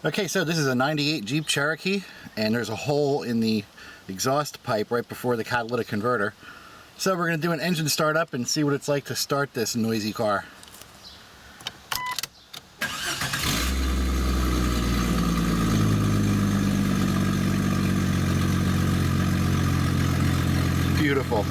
Okay, so this is a 98 Jeep Cherokee, and there's a hole in the exhaust pipe right before the catalytic converter. So we're going to do an engine start up and see what it's like to start this noisy car. Beautiful.